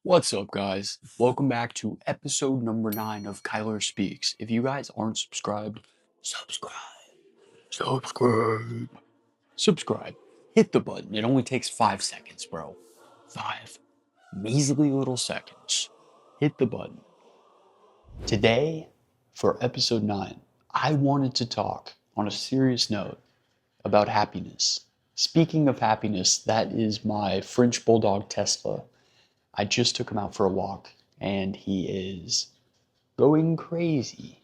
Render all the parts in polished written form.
What's up, guys? Welcome back to episode number 9 of Kyler Speaks. If you guys aren't subscribed, subscribe, subscribe, subscribe. Hit the button. It only takes 5 seconds, bro. 5 measly little seconds. Hit the button. Today, for episode 9, I wanted to talk on a serious note about happiness. Speaking of happiness, that is my French Bulldog Tesla. I just took him out for a walk and he is going crazy.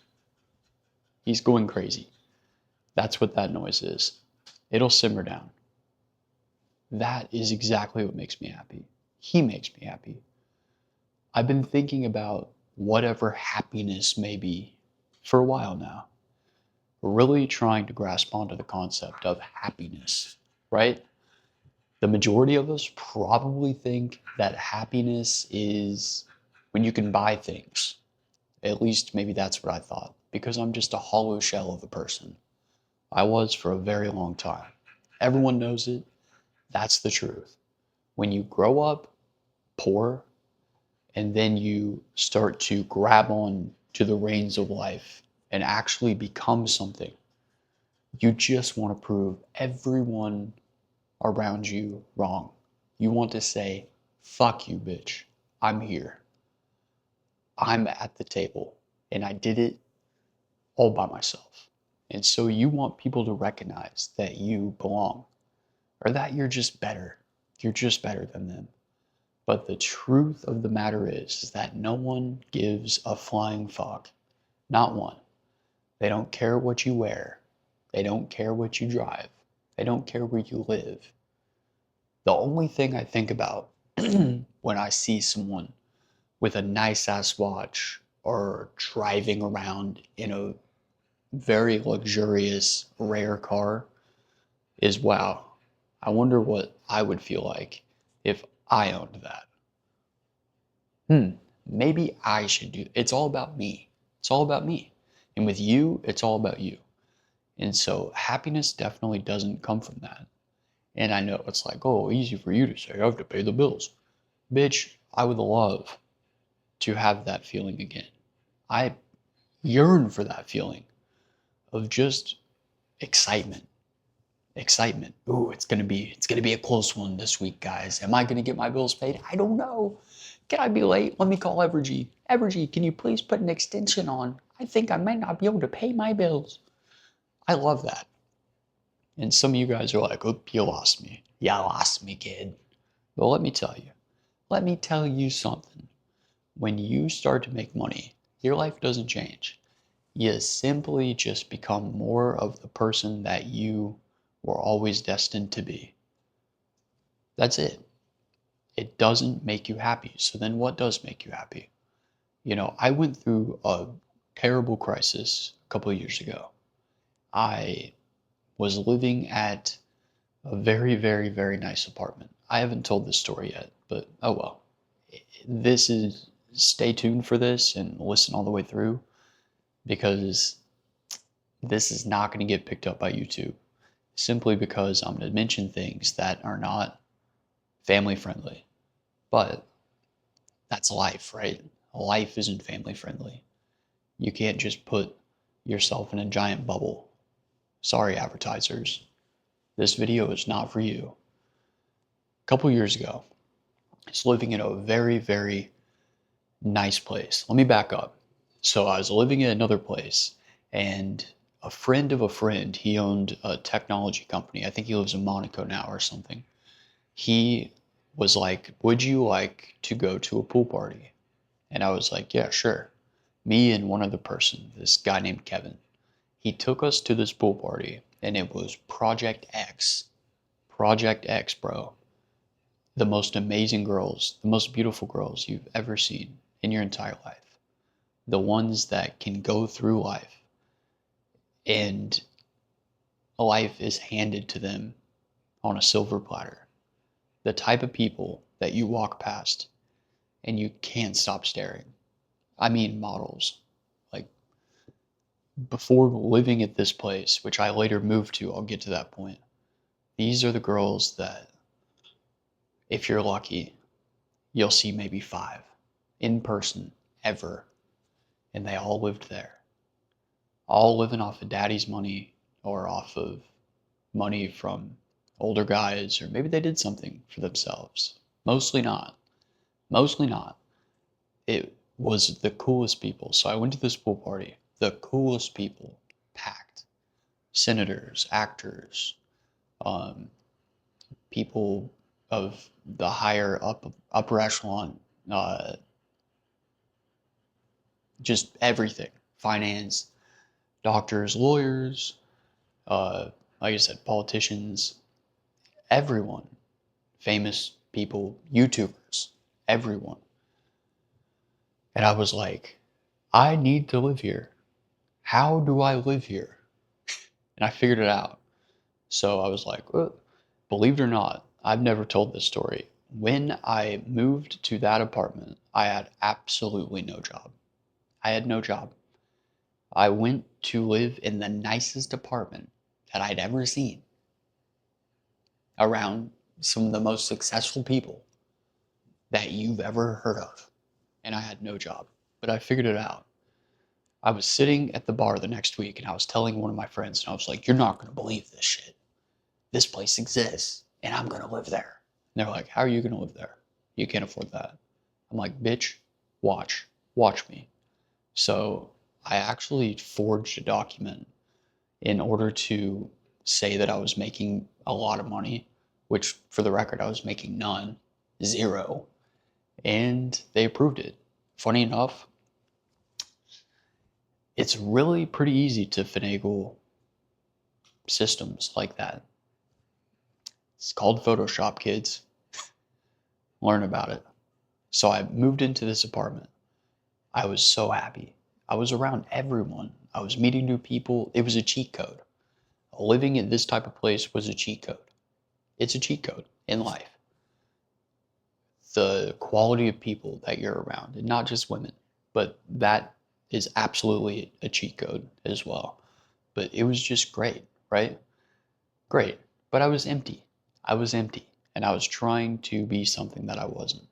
He's going crazy. That's what that noise is. It'll simmer down. That is exactly what makes me happy. He makes me happy. I've been thinking about whatever happiness may be for a while now. Really trying to grasp onto the concept of happiness, right? The majority of us probably think that happiness is when you can buy things. At least maybe that's what I thought, because I'm just a hollow shell of a person. I was for a very long time. Everyone knows it. That's the truth. When you grow up poor and then you start to grab on to the reins of life and actually become something, you just want to prove everyone around you wrong. You want to say, fuck you, bitch. I'm here. I'm at the table. And I did it all by myself. And so you want people to recognize that you belong or that you're just better. You're just better than them. But the truth of the matter is that no one gives a flying fuck. Not one. They don't care what you wear. They don't care what you drive. They don't care where you live. The only thing I think about when I see someone with a nice ass watch or driving around in a very luxurious, rare car is wow. I wonder what I would feel like if I owned that. Maybe I should do. It's all about me. It's all about me. And with you, it's all about you. And so happiness definitely doesn't come from that. And I know it's like, oh, easy for you to say, I have to pay the bills. Bitch, I would love to have that feeling again. I yearn for that feeling of just excitement. Excitement. Ooh, it's gonna be a close one this week, guys. Am I gonna get my bills paid? I don't know. Can I be late? Let me call Evergy. Evergy, can you please put an extension on? I think I might not be able to pay my bills. I love that. And some of you guys are like, oh, you lost me. You lost me, kid. But let me tell you something. When you start to make money, your life doesn't change. You simply just become more of the person that you were always destined to be. That's it. It doesn't make you happy. So then what does make you happy? I went through a terrible crisis a couple of years ago. I was living at a very, very, very nice apartment. I haven't told this story yet, but oh well. Stay tuned for this and listen all the way through because this is not going to get picked up by YouTube simply because I'm going to mention things that are not family friendly. But that's life, right? Life isn't family friendly. You can't just put yourself in a giant bubble. Sorry, advertisers. This video is not for you. A couple years ago, I was living in a very, very nice place. Let me back up. So I was living in another place, and a friend of a friend, he owned a technology company. I think he lives in Monaco now or something. He was like, would you like to go to a pool party? And I was like, yeah, sure. Me and one other person, this guy named Kevin. He took us to this pool party, and it was Project X. Project X, bro. The most amazing girls, the most beautiful girls you've ever seen in your entire life. The ones that can go through life and life is handed to them on a silver platter. The type of people that you walk past and you can't stop staring. I mean, models. Like, before living at this place, which I later moved to, I'll get to that point. These are the girls that, if you're lucky, you'll see maybe 5 in person ever. And they all lived there. All living off of daddy's money or off of money from older guys, or maybe they did something for themselves. Mostly not. Mostly not. It was the coolest people. So I went to this pool party. The coolest people, packed. Senators, actors, um, people of the higher upper echelon, uh, just everything. Finance, doctors, lawyers, like I said, politicians, everyone, famous people, YouTubers, everyone. And I was like, I need to live here. How do I live here? And I figured it out. So I was like, well, believe it or not, I've never told this story. When I moved to that apartment, I had absolutely no job. I had no job. I went to live in the nicest apartment that I'd ever seen, around some of the most successful people that you've ever heard of. And I had no job, but I figured it out. I was sitting at the bar the next week and I was telling one of my friends, and I was like, you're not going to believe this shit. This place exists and I'm going to live there. And they're like, how are you going to live there? You can't afford that. I'm like, bitch, watch me. So I actually forged a document in order to say that I was making a lot of money, which for the record, I was making none, zero. And they approved it. Funny enough, it's really pretty easy to finagle systems like that. It's called Photoshop, kids. Learn about it. So I moved into this apartment. I was so happy. I was around everyone. I was meeting new people. It was a cheat code. Living in this type of place was a cheat code. It's a cheat code in life. The quality of people that you're around, and not just women, but that is absolutely a cheat code as well. But it was just great, right? Great. But I was empty. I was empty. And I was trying to be something that I wasn't.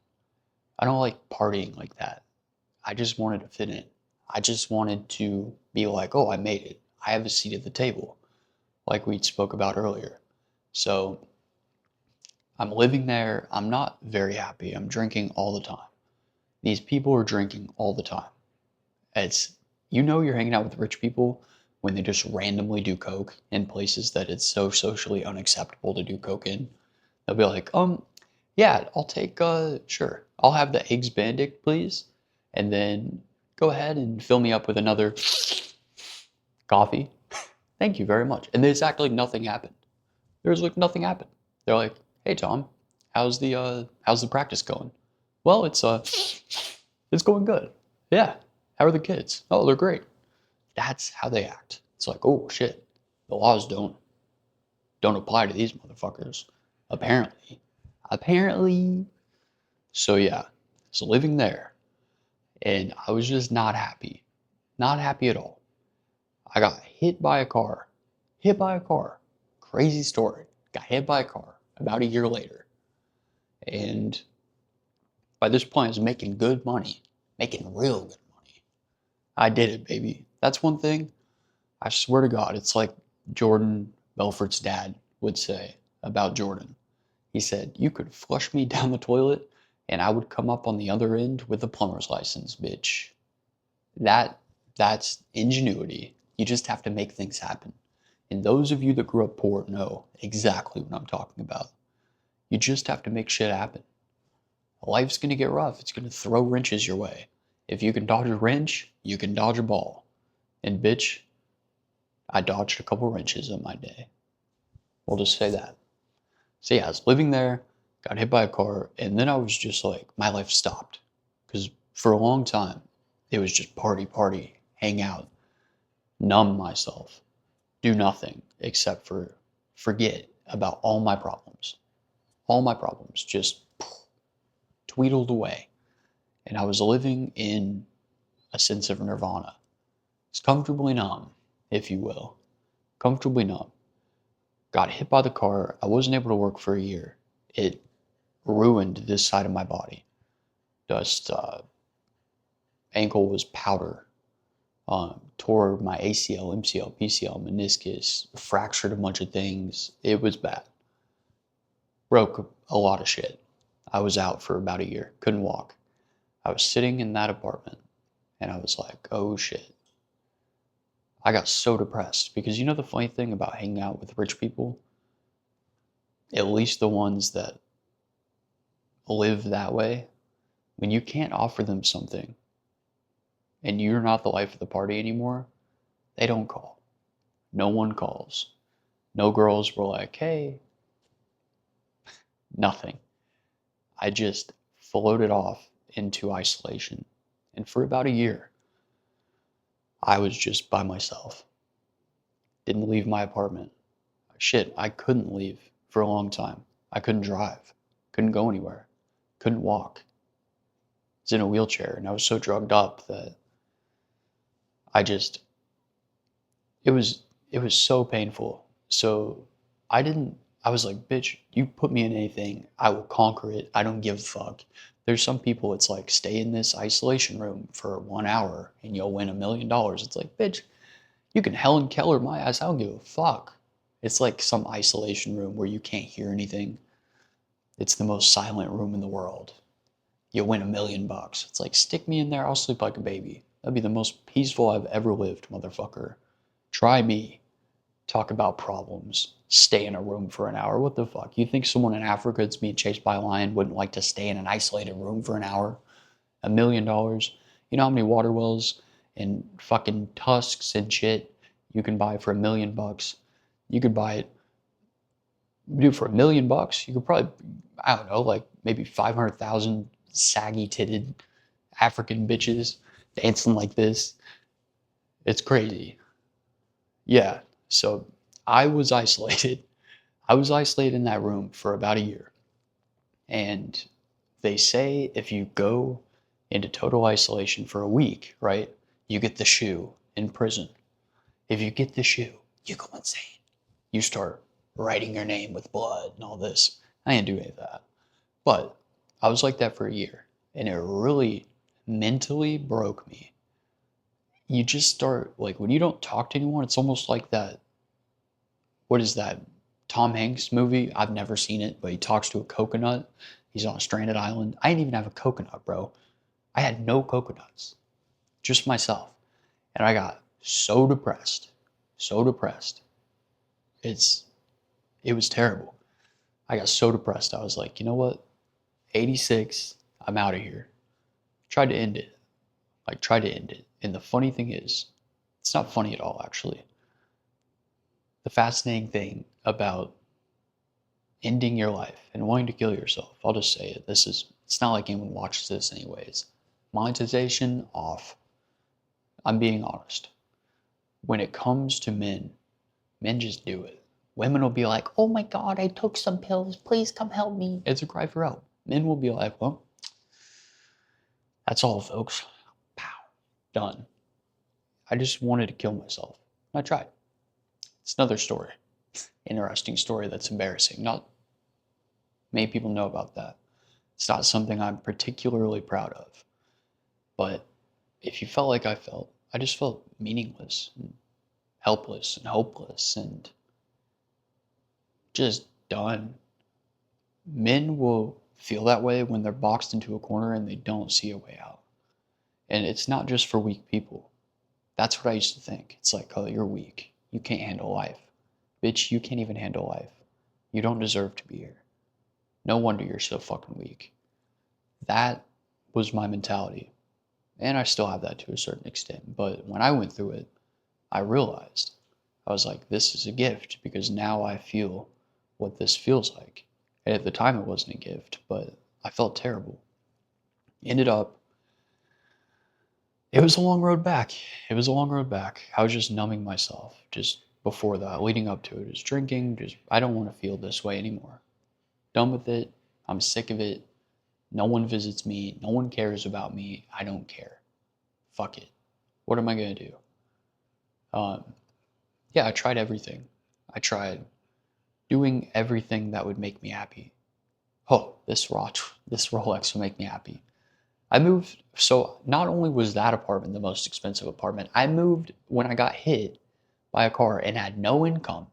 I don't like partying like that. I just wanted to fit in. I just wanted to be like, oh, I made it. I have a seat at the table, like we spoke about earlier. So I'm living there. I'm not very happy. I'm drinking all the time. These people are drinking all the time. It's, you know, you're hanging out with rich people when they just randomly do coke in places that it's so socially unacceptable to do coke in. They'll be like, yeah, I'll take, sure, I'll have the eggs benedict, please. And then go ahead and fill me up with another coffee. Thank you very much. And it's act like nothing happened. There's like nothing happened. They're like, hey Tom, how's the practice going? Well, it's going good. Yeah. How are the kids? Oh, they're great. That's how they act. It's like, oh shit, the laws don't apply to these motherfuckers. Apparently. Apparently. So yeah, so living there, and I was just not happy. Not happy at all. I got hit by a car. Hit by a car. Crazy story. Got hit by a car about a year later. And by this point, I was making good money. Making real good money. I did it, baby. That's one thing. I swear to God, it's like Jordan Belfort's dad would say about Jordan. He said, you could flush me down the toilet and I would come up on the other end with a plumber's license, bitch. That's ingenuity. You just have to make things happen. And those of you that grew up poor know exactly what I'm talking about. You just have to make shit happen. Life's gonna get rough. It's gonna throw wrenches your way. If you can dodge a wrench, you can dodge a ball. And bitch, I dodged a couple wrenches in my day. We'll just say that. So yeah, I was living there, got hit by a car, and then I was just like, my life stopped. Because for a long time, it was just party, hang out, numb myself, do nothing except for forget about all my problems. All my problems just tweedled away. And I was living in a sense of nirvana. It's comfortably numb, if you will. Comfortably numb. Got hit by the car. I wasn't able to work for a year. It ruined this side of my body. Just ankle was powder. Tore my ACL, MCL, PCL, meniscus, fractured a bunch of things. It was bad. Broke a lot of shit. I was out for about a year, couldn't walk. I was sitting in that apartment and I was like, oh shit. I got so depressed because you know the funny thing about hanging out with rich people? At least the ones that live that way, when you can't offer them something and you're not the life of the party anymore, they don't call. No one calls. No girls were like, hey, nothing. I just floated off into isolation. And for about a year, I was just by myself. Didn't leave my apartment. Shit, I couldn't leave for a long time. I couldn't drive. Couldn't go anywhere. Couldn't walk. I was in a wheelchair and I was so drugged up that I just it was it was so painful. So I was like, bitch, you put me in anything, I will conquer it. I don't give a fuck. There's some people it's like stay in this isolation room for 1 hour and you'll win $1 million. It's like, bitch, you can Helen Keller my ass, I don't give a fuck. It's like some isolation room where you can't hear anything. It's the most silent room in the world. You'll win $1 million. It's like, stick me in there, I'll sleep like a baby. That'd be the most peaceful I've ever lived, motherfucker. Try me. Talk about problems. Stay in a room for an hour. What the fuck? You think someone in Africa that's being chased by a lion wouldn't like to stay in an isolated room for an hour? $1 million? You know how many water wells and fucking tusks and shit you can buy for $1 million? You could buy it, dude, for $1 million. You could probably, I don't know, like maybe 500,000 saggy titted African bitches dancing like this. It's crazy. Yeah. So I was isolated. I was isolated in that room for about a year. And they say if you go into total isolation for a week, right, you get the shoe in prison. If you get the shoe, you go insane. You start writing your name with blood and all this. I didn't do any of that. But I was like that for a year. And it really mentally broke me. You just start, like, when you don't talk to anyone, it's almost like that. What is that? Tom Hanks movie? I've never seen it, but he talks to a coconut. He's on a stranded island. I didn't even have a coconut, bro. I had no coconuts, just myself. And I got so depressed, so depressed. It's, it was terrible. I got so depressed. I was like, you know what? 86, I'm out of here. Tried to end it. Like, tried to end it. And the funny thing is, it's not funny at all, actually. The fascinating thing about ending your life and wanting to kill yourself, I'll just say it. It's not like anyone watches this anyways. Monetization off. I'm being honest. When it comes to men, men just do it. Women will be like, oh my God, I took some pills. Please come help me. It's a cry for help. Men will be like, well, that's all, folks. Pow. Done. I just wanted to kill myself. I tried. It's another story. Interesting story that's embarrassing. Not many people know about that. It's not something I'm particularly proud of. But if you felt like I felt, I just felt meaningless and helpless and hopeless and just done. Men will feel that way when they're boxed into a corner and they don't see a way out. And it's not just for weak people. That's what I used to think. It's like, oh, you're weak. You can't handle life. Bitch, you can't even handle life. You don't deserve to be here. No wonder you're so fucking weak. That was my mentality. And I still have that to a certain extent. But when I went through it, I realized, I was like, this is a gift because now I feel what this feels like. And at the time, it wasn't a gift, but I felt terrible. Ended up, it was a long road back. It was a long road back. I was just numbing myself just before that, leading up to it, just drinking, I don't want to feel this way anymore. Done with it. I'm sick of it. No one visits me. No one cares about me. I don't care. Fuck it. What am I going to do? Yeah, I tried everything. I tried doing everything that would make me happy. Oh, this watch, this Rolex will make me happy. I moved, so not only was that apartment the most expensive apartment, I moved when I got hit by a car and had no income.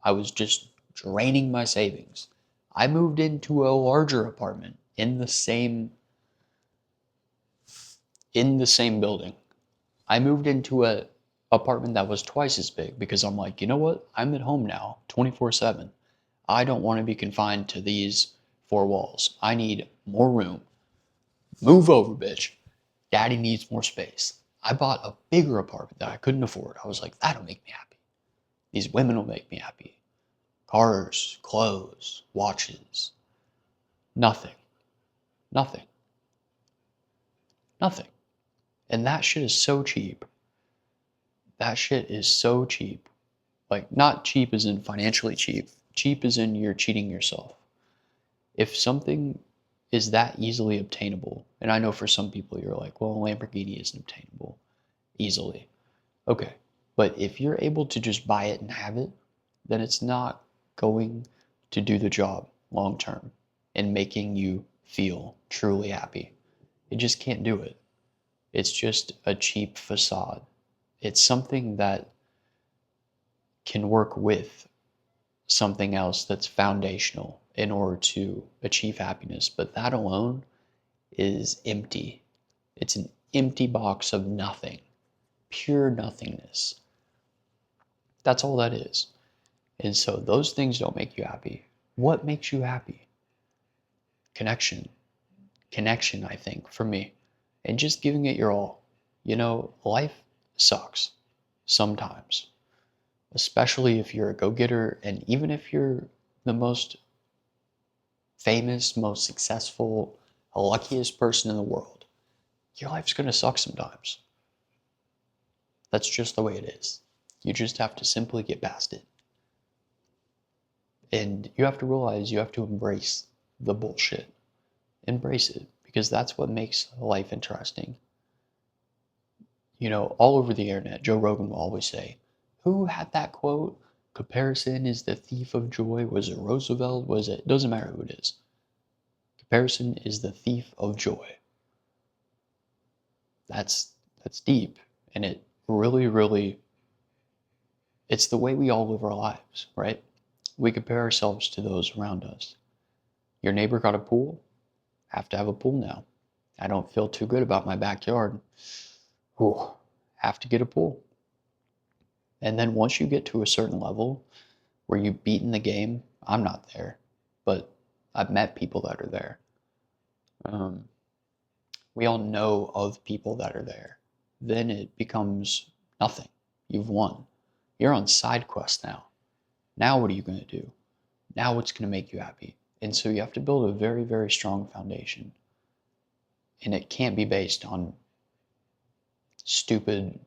I was just draining my savings. I moved into a larger apartment in the same building. I moved into a apartment that was twice as big because I'm like, you know what? I'm at home now, 24/7. I don't want to be confined to these four walls. I need more room. Move over, bitch. Daddy needs more space. I bought a bigger apartment that I couldn't afford. I was like, that'll make me happy. These women will make me happy. Cars, clothes, watches. Nothing. Nothing. Nothing. And that shit is so cheap. That shit is so cheap. Like, not cheap as in financially cheap. Cheap as in you're cheating yourself. If something is that easily obtainable, and I know for some people you're like, well, a Lamborghini isn't obtainable easily. Okay. But if you're able to just buy it and have it, then it's not going to do the job long term in making you feel truly happy. It just can't do it. It's just a cheap facade. It's something that can work with something else that's foundational in order to achieve happiness. But that alone is empty. It's an empty box of nothing, pure nothingness. That's all that is. And so those things don't make you happy. What makes you happy? Connection. Connection, I think, for me. And just giving it your all. You know, life sucks sometimes, especially if you're a go-getter, and even if you're the most famous, most successful, luckiest person in the world, your life's going to suck sometimes. That's just the way it is. You just have to simply get past it. And you have to realize you have to embrace the bullshit. Embrace it, because that's what makes life interesting. You know, all over the internet, Joe Rogan will always say, who had that quote? Comparison is the thief of joy. Was it Roosevelt? Was it? Doesn't matter who it is. Comparison is the thief of joy. That's deep. And it really, it's the way we all live our lives, right? We compare ourselves to those around us. Your neighbor got a pool? Have to have a pool now. I don't feel too good about my backyard. Ooh, have to get a pool. And then once you get to a certain level where you've beaten the game, I'm not there, but I've met people that are there. We all know of people that are there. Then it becomes nothing. You've won. You're on side quest now. Now what are you going to do? Now what's going to make you happy? And so you have to build a very strong foundation. And it can't be based on stupid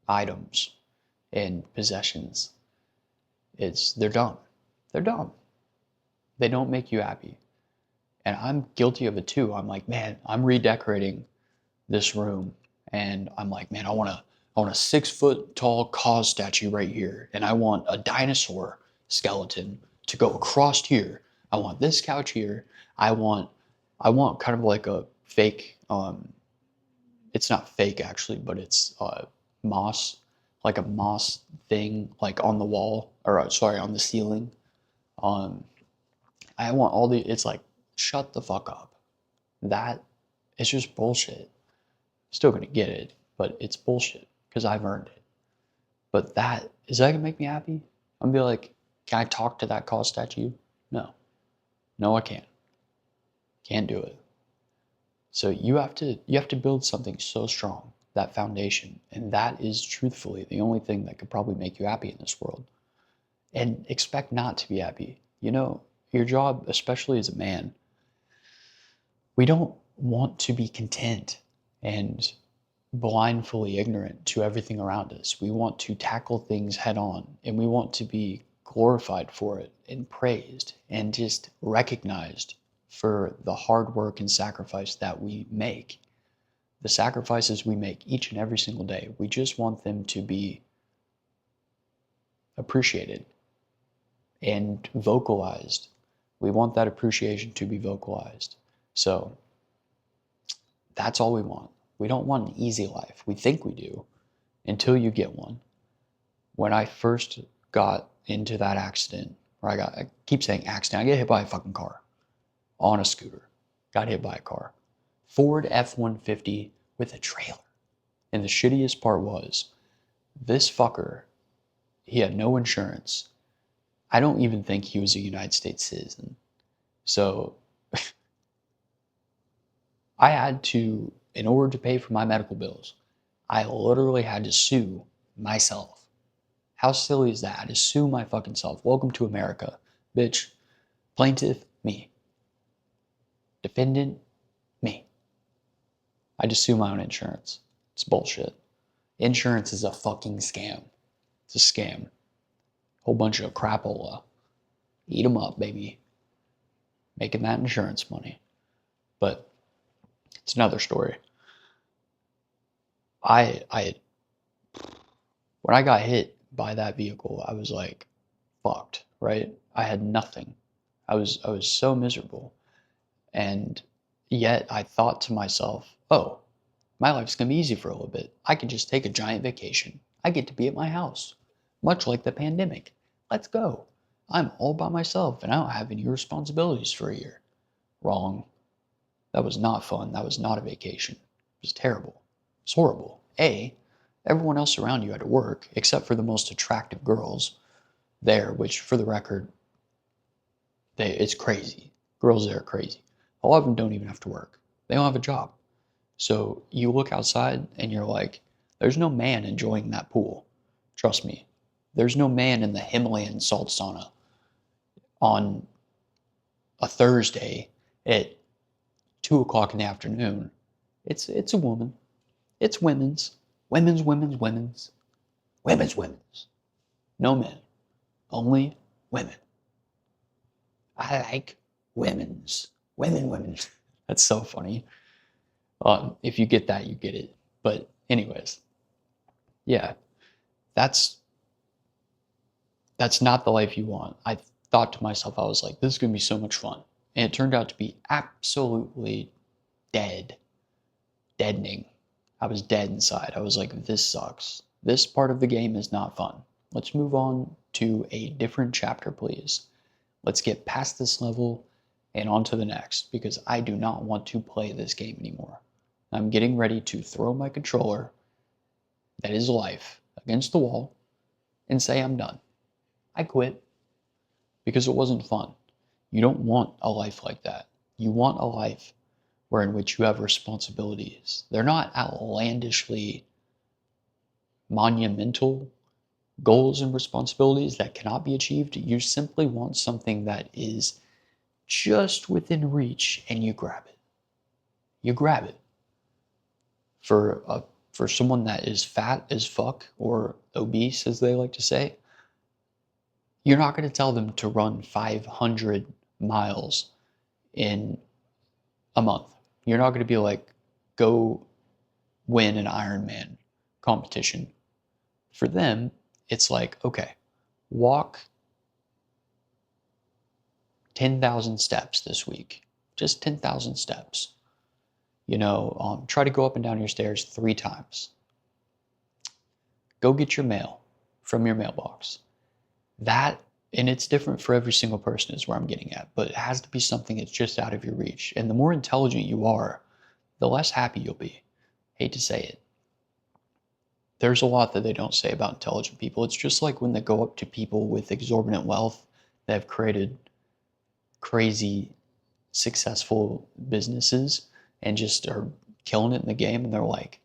items and possessions. They're dumb. They're dumb. They don't make you happy. And I'm guilty of it too. I'm like, man, I'm redecorating this room, and I'm like, man, I want a 6 foot tall cause statue right here, and I want a dinosaur skeleton to go across here. I want this couch here. I want kind of like a fake, it's not fake actually, but it's moss, like a moss thing, like on the wall, or sorry, on the ceiling. Um, I want all the, it's like, shut the fuck up. That is just bullshit. Still gonna get it, but it's bullshit because I've earned it. But that, is that gonna make me happy? I'm gonna be like, can I talk to that cause statue? No. No, I can't. Can't do it. So you have to build something so strong, that foundation, and that is truthfully the only thing that could probably make you happy in this world. And expect not to be happy. You know, your job, especially as a man, we don't want to be content and blindly ignorant to everything around us. We want to tackle things head on, and we want to be glorified for it and praised and just recognized for the hard work and sacrifice that we make. The sacrifices we make each and every single day, we just want them to be appreciated and vocalized. We want that appreciation to be vocalized. So That's all we want. We don't want an easy life. We think we do until you get one. When I first got into that accident, I keep saying accident, I get hit by a fucking car on a scooter. Got hit by a car. Ford F-150 with a trailer. And the shittiest part was, this fucker, he had no insurance. I don't even think he was a United States citizen. So I had to, in order to pay for my medical bills, I literally had to sue myself. How silly is that? I had to sue my fucking self. Welcome to America, bitch. Plaintiff, me. Defendant, me. I just sue my own insurance. It's bullshit. Insurance is a fucking scam. It's a scam. Whole bunch of crapola. Eat them up, baby. Making that insurance money. But it's another story. I when I got hit by that vehicle, I was like fucked, right? I had nothing. I was so miserable. And yet I thought to myself, oh, my life's gonna be easy for a little bit. I could just take a giant vacation. I get to be at my house. Much like the pandemic. Let's go. I'm all by myself and I don't have any responsibilities for a year. Wrong. That was not fun. That was not a vacation. It was terrible. It's horrible. Everyone else around you had to work, except for the most attractive girls there, which, for the record, it's crazy. Girls there are crazy. A lot of them don't even have to work. They don't have a job. So you look outside and you're like, there's no man enjoying that pool. Trust me. There's no man in the Himalayan salt sauna on a Thursday at 2 o'clock in the afternoon. It's a woman. It's women's. Women's. No men. Only women. I like women's. Women. That's so funny. If you get that, you get it. But anyways, yeah, that's not the life you want. I thought to myself, I was like, this is going to be so much fun. And it turned out to be absolutely deadening. I was dead inside. I was like, this sucks. This part of the game is not fun. Let's move on to a different chapter, please. Let's get past this level and on to the next, because I do not want to play this game anymore. I'm getting ready to throw my controller, that is life, against the wall and say I'm done. I quit because it wasn't fun. You don't want a life like that. You want a life where in which you have responsibilities. They're not outlandishly monumental goals and responsibilities that cannot be achieved. You simply want something that is just within reach and you grab it. You grab it. For someone that is fat as fuck or obese, as they like to say, you're not going to tell them to run 500 miles in a month. You're not going to be like, go win an Ironman competition. For them, it's like, okay, walk 10,000 steps this week. Just 10,000 steps. Try to go up and down your stairs 3 times. Go get your mail from your mailbox. That, and it's different for every single person is where I'm getting at, but it has to be something that's just out of your reach. And the more intelligent you are, the less happy you'll be. Hate to say it. There's a lot that they don't say about intelligent people. It's just like when they go up to people with exorbitant wealth that have created crazy, successful businesses and just are killing it in the game, and they're like,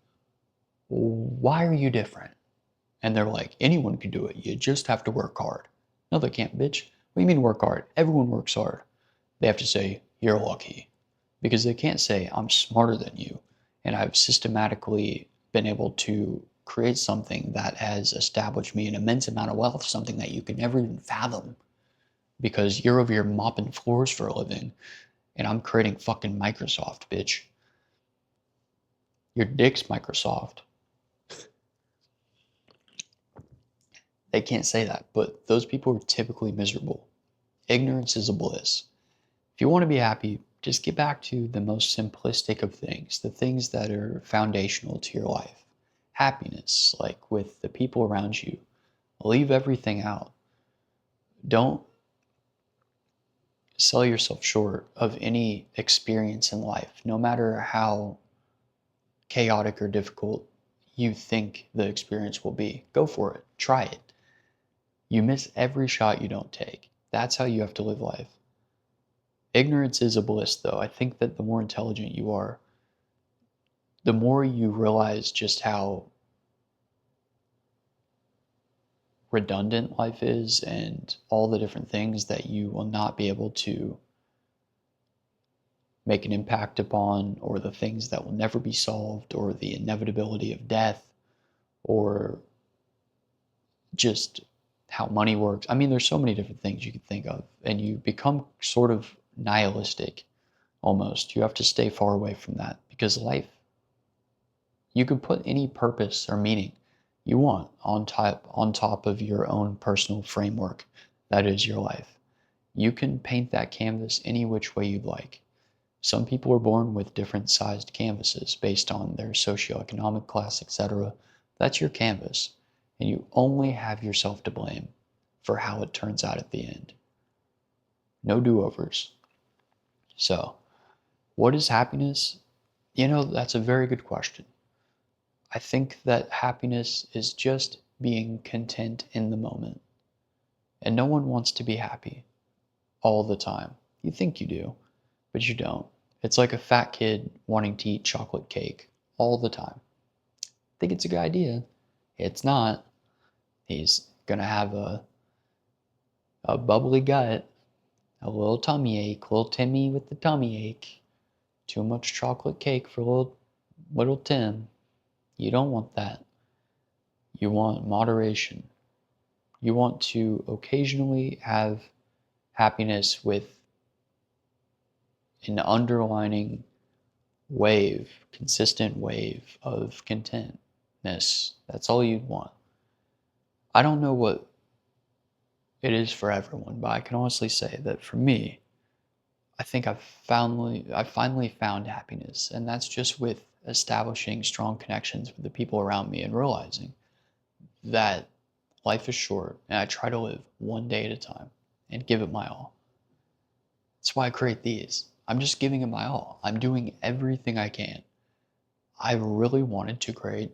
why are you different? And they're like, anyone can do it. You just have to work hard. No, they can't, bitch. What do you mean work hard? Everyone works hard. They have to say, you're lucky. Because they can't say, I'm smarter than you. And I've systematically been able to create something that has established me an immense amount of wealth, something that you can never even fathom. Because you're over here mopping floors for a living, and I'm creating fucking Microsoft, bitch. Your dick's Microsoft. They can't say that, but those people are typically miserable. Ignorance is a bliss. If you want to be happy, just get back to the most simplistic of things, the things that are foundational to your life. Happiness, like with the people around you. Leave everything out. Don't sell yourself short of any experience in life, no matter how chaotic or difficult you think the experience will be. Go for it. Try it. You miss every shot you don't take. That's how you have to live life. Ignorance is a bliss, though. I think that the more intelligent you are, the more you realize just how redundant life is and all the different things that you will not be able to make an impact upon, or the things that will never be solved, or the inevitability of death, or just how money works. I mean, there's so many different things you can think of, and you become sort of nihilistic almost. You have to stay far away from that because life, you can put any purpose or meaning you want on top of your own personal framework that is your life. You can paint that canvas any which way you'd like. Some people are born with different sized canvases based on their socioeconomic class, etc. That's your canvas, and you only have yourself to blame for how it turns out at the end. No do-overs. So, what is happiness? That's a very good question. I think that happiness is just being content in the moment. And no one wants to be happy all the time. You think you do, but you don't. It's like a fat kid wanting to eat chocolate cake all the time. I think it's a good idea. It's not. He's going to have a bubbly gut, a little tummy ache, little Timmy with the tummy ache. Too much chocolate cake for little Tim. You don't want that. You want moderation. You want to occasionally have happiness with an underlining wave, consistent wave of contentness. That's all you'd want. I don't know what it is for everyone, but I can honestly say that for me, I think I've finally found happiness, and that's just with establishing strong connections with the people around me and realizing that life is short and I try to live one day at a time and give it my all. That's why I create these. I'm just giving it my all. I'm doing everything I can. I really wanted to create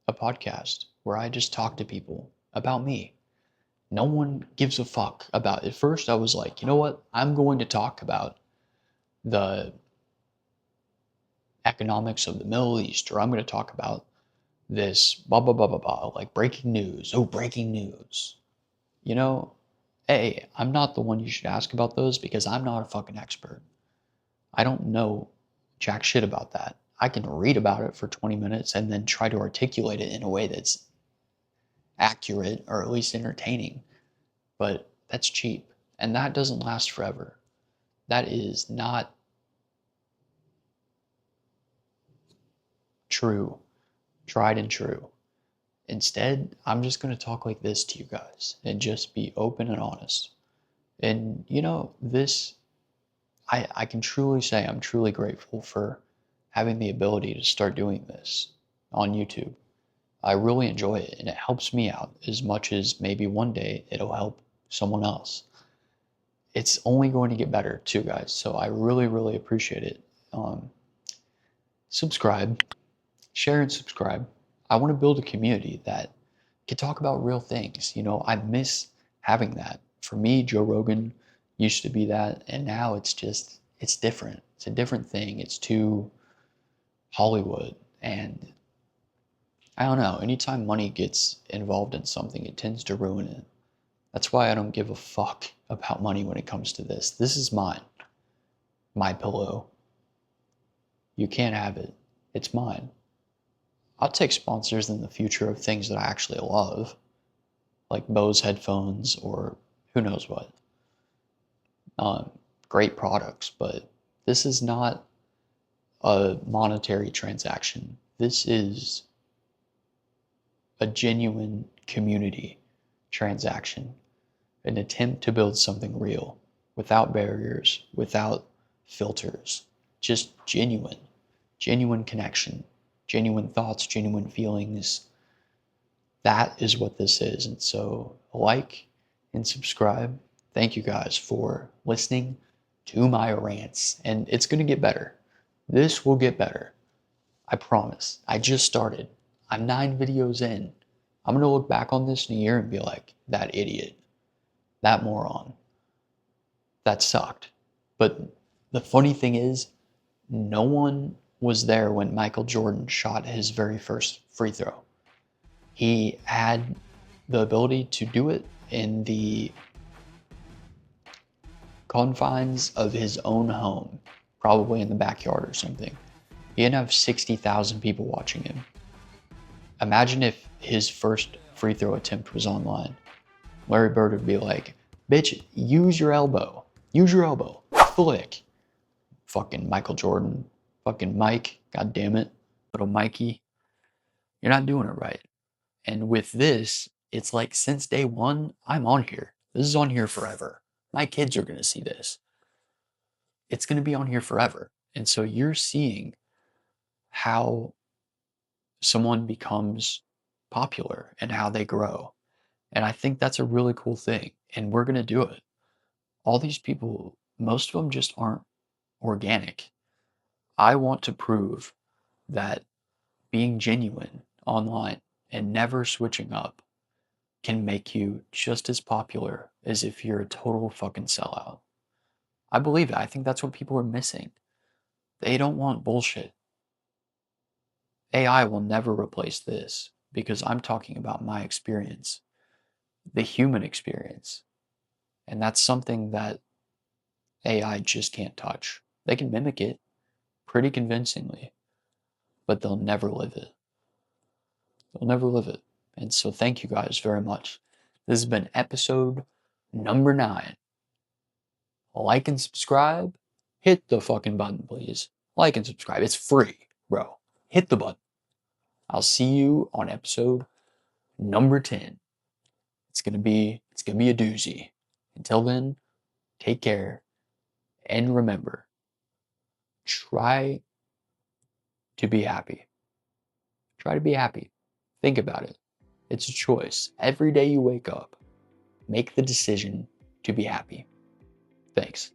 a podcast where I just talk to people about me. No one gives a fuck about it. At first I was like, you know what? I'm going to talk about the economics of the Middle East, or I'm going to talk about this blah blah blah blah blah, like breaking news. Oh, breaking news. You know, hey, I'm not the one you should ask about those because I'm not a fucking expert. I don't know jack shit about that. I can read about it for 20 minutes and then try to articulate it in a way that's accurate or at least entertaining. But that's cheap. And that doesn't last forever. That is not true, tried and true. Instead, I'm just going to talk like this to you guys and just be open and honest. And this, I can truly say I'm truly grateful for having the ability to start doing this on YouTube. I really enjoy it and it helps me out as much as maybe one day it'll help someone else. It's only going to get better too, guys. So I really, really appreciate it. Subscribe, share and subscribe. I want to build a community that can talk about real things. I miss having that. For me, Joe Rogan used to be that, and now it's different. It's a different thing. It's too Hollywood, and I don't know. Anytime money gets involved in something, it tends to ruin it. That's why I don't give a fuck about money when it comes to this. This is mine. My pillow. You can't have it. It's mine. I'll take sponsors in the future of things that I actually love, like Bose headphones or who knows what. Great products, but this is not a monetary transaction. This is a genuine community transaction, an attempt to build something real without barriers, without filters, just genuine connection, genuine thoughts, genuine feelings. That is what this is. And so, like and subscribe. Thank you guys for listening to my rants. And it's going to get better. This will get better. I promise. I just started. I'm 9 videos in. I'm going to look back on this in a year and be like, that idiot, that moron, that sucked. But the funny thing is, no one was there when Michael Jordan shot his very first free throw. He had the ability to do it in the confines of his own home, probably in the backyard or something. He didn't have 60,000 people watching him. Imagine if his first free throw attempt was online. Larry Bird would be like, bitch, use your elbow. Use your elbow. Flick. Fucking Michael Jordan. Fucking Mike. God damn it. Little Mikey. You're not doing it right. And with this, it's like since day one, I'm on here. This is on here forever. My kids are going to see this. It's going to be on here forever. And so you're seeing how someone becomes popular and how they grow. And I think that's a really cool thing. And we're going to do it. All these people, most of them just aren't organic. I want to prove that being genuine online and never switching up can make you just as popular as if you're a total fucking sellout. I believe it. I think that's what people are missing. They don't want bullshit. AI will never replace this because I'm talking about my experience, the human experience. And that's something that AI just can't touch. They can mimic it pretty convincingly, but they'll never live it. They'll never live it. And so thank you guys very much. This has been episode number 9. Like and subscribe. Hit the fucking button, please. Like and subscribe. It's free, bro. Hit the button. I'll see you on episode number 10. It's gonna be a doozy. Until then, take care and remember, try to be happy. Try to be happy. Think about it. It's a choice. Every day you wake up, make the decision to be happy. Thanks.